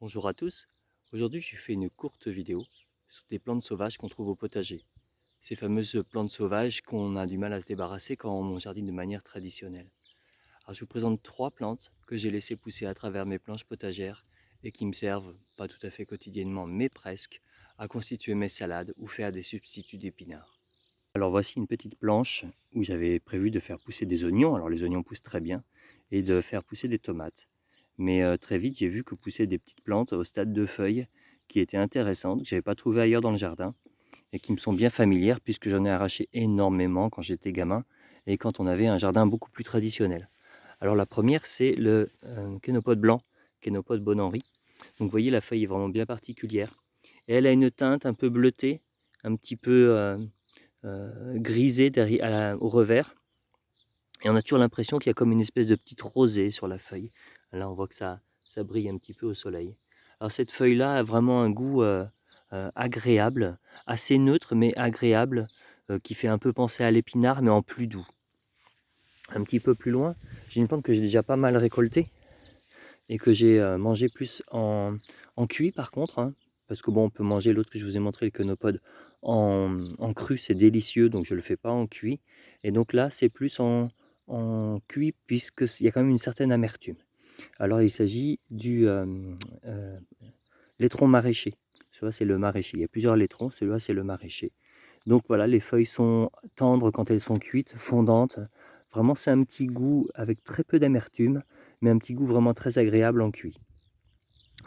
Bonjour à tous, aujourd'hui je fais une courte vidéo sur des plantes sauvages qu'on trouve au potager. Ces fameuses plantes sauvages qu'on a du mal à se débarrasser quand on jardine de manière traditionnelle. Alors je vous présente trois plantes que j'ai laissées pousser à travers mes planches potagères et qui me servent, pas tout à fait quotidiennement, mais presque, à constituer mes salades ou faire des substituts d'épinards. Alors voici une petite planche où j'avais prévu de faire pousser des oignons, alors les oignons poussent très bien, et de faire pousser des tomates. Mais très vite, j'ai vu que poussaient des petites plantes au stade de feuilles qui étaient intéressantes, que je n'avais pas trouvées ailleurs dans le jardin et qui me sont bien familières puisque j'en ai arraché énormément quand j'étais gamin et quand on avait un jardin beaucoup plus traditionnel. Alors la première, c'est le kénopode blanc, kénopode bon Henri. Donc vous voyez, la feuille est vraiment bien particulière. Et elle a une teinte un peu bleutée, un petit peu grisée au revers. Et on a toujours l'impression qu'il y a comme une espèce de petite rosée sur la feuille. Là, on voit que ça brille un petit peu au soleil. Alors cette feuille-là a vraiment un goût agréable, assez neutre mais agréable, qui fait un peu penser à l'épinard mais en plus doux. Un petit peu plus loin, j'ai une plante que j'ai déjà pas mal récoltée et que j'ai mangé plus en cuit par contre, hein, parce que bon, on peut manger l'autre que je vous ai montré, le conopode, en cru, c'est délicieux, donc je ne le fais pas en cuit. Et donc là, c'est plus en cuit, puisqu'il y a quand même une certaine amertume. Alors il s'agit du laitron maraîcher. Celui-là, c'est le maraîcher. Il y a plusieurs laitrons, celui-là, c'est le maraîcher. Donc voilà, les feuilles sont tendres quand elles sont cuites, fondantes. Vraiment, c'est un petit goût avec très peu d'amertume, mais un petit goût vraiment très agréable en cuit.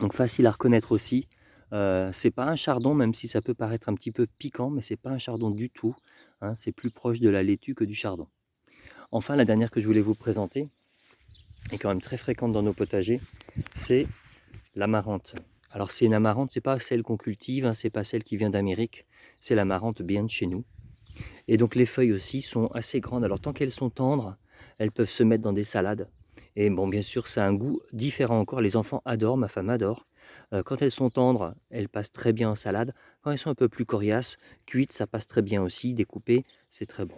Donc facile à reconnaître aussi. C'est pas un chardon, même si ça peut paraître un petit peu piquant, mais c'est pas un chardon du tout, hein, c'est plus proche de la laitue que du chardon. Enfin, la dernière que je voulais vous présenter, est quand même très fréquente dans nos potagers, c'est l'amarante. Alors c'est une amarante, c'est pas celle qu'on cultive, hein, c'est pas celle qui vient d'Amérique, c'est l'amarante bien de chez nous. Et donc les feuilles aussi sont assez grandes. Alors tant qu'elles sont tendres, elles peuvent se mettre dans des salades. Et bon, bien sûr, ça a un goût différent encore. Les enfants adorent, ma femme adore. Quand elles sont tendres, elles passent très bien en salade. Quand elles sont un peu plus coriaces, cuites, ça passe très bien aussi. Découpées, c'est très bon.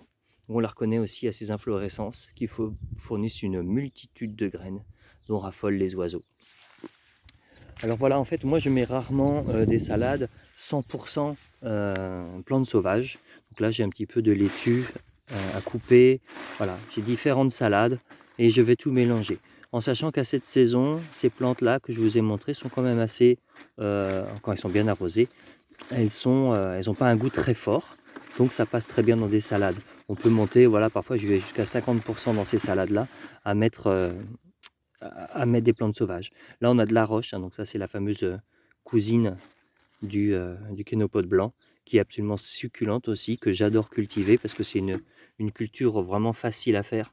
On la reconnaît aussi à ses inflorescences qui fournissent une multitude de graines dont raffolent les oiseaux. Alors voilà, en fait, moi je mets rarement des salades 100% plantes sauvages. Donc là, j'ai un petit peu de laitue à couper. Voilà, j'ai différentes salades et je vais tout mélanger. En sachant qu'à cette saison, ces plantes-là que je vous ai montrées sont quand même assez, quand elles sont bien arrosées, elles n'ont pas un goût très fort. Donc ça passe très bien dans des salades. On peut monter, voilà, parfois je vais jusqu'à 50% dans ces salades-là à mettre mettre des plantes sauvages. Là, on a de la roche, hein, donc ça, c'est la fameuse cousine du kénopode blanc, qui est absolument succulente aussi, que j'adore cultiver parce que c'est une culture vraiment facile à faire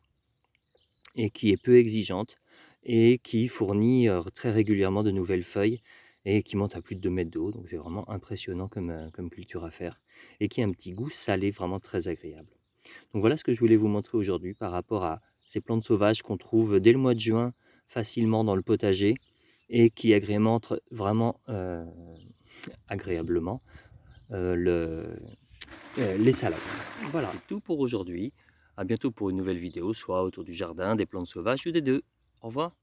et qui est peu exigeante et qui fournit très régulièrement de nouvelles feuilles et qui monte à plus de 2 mètres de haut. Donc c'est vraiment impressionnant comme culture à faire et qui a un petit goût salé vraiment très agréable. Donc voilà ce que je voulais vous montrer aujourd'hui par rapport à ces plantes sauvages qu'on trouve dès le mois de juin facilement dans le potager et qui agrémentent vraiment agréablement les salades. Voilà. C'est tout pour aujourd'hui. À bientôt pour une nouvelle vidéo, soit autour du jardin, des plantes sauvages ou des deux. Au revoir.